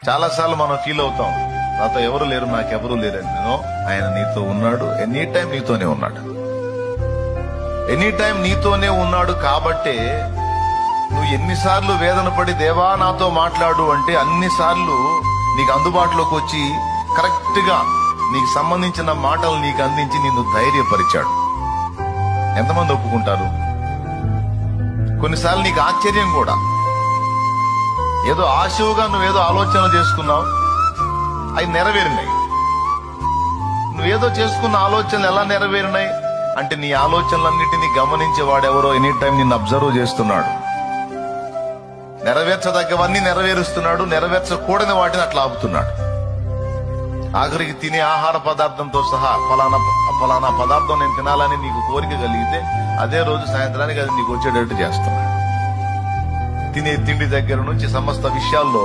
చాలా సార్లు మనం ఫీల్ అవుతాం, నాతో ఎవరు లేరు, నాకెవరు లేరని. నేను ఆయన నీతో ఉన్నాడు, ఎనీ టైం నీతోనే ఉన్నాడు. ఎనీ టైం నీతోనే ఉన్నాడు కాబట్టే నువ్వు ఎన్నిసార్లు వేదన పడి దేవా నాతో మాట్లాడు అంటే అన్నిసార్లు నీకు అందుబాటులోకి వచ్చి కరెక్ట్ గా నీకు సంబంధించిన మాటలు నీకు అందించి నిన్ను ధైర్యపరిచాడు. ఎంతమంది ఒప్పుకుంటారు? కొన్నిసార్లు నీకు ఆశ్చర్యం కూడా, ఏదో ఆశువుగా నువ్వేదో ఆలోచనలు చేసుకున్నావు, అవి నెరవేరినాయి. నువ్వేదో చేసుకున్న ఆలోచనలు ఎలా నెరవేరినాయి అంటే నీ ఆలోచనలన్నిటినీ గమనించే వాడెవరో ఎనీ టైం నిన్ను అబ్జర్వ్ చేస్తున్నాడు. నెరవేర్చదగ్గవన్నీ నెరవేరుస్తున్నాడు, నెరవేర్చకూడని వాటిని అట్లా ఆపుతున్నాడు. ఆఖరికి తినే ఆహార పదార్థంతో సహా ఫలానా పదార్థం నేను తినాలని నీకు కోరిక కలిగితే అదే రోజు సాయంత్రానికి అది నీకు వచ్చేటట్టు చేస్తున్నాడు. తినే తిండి దగ్గర నుంచి సమస్త విషయాల్లో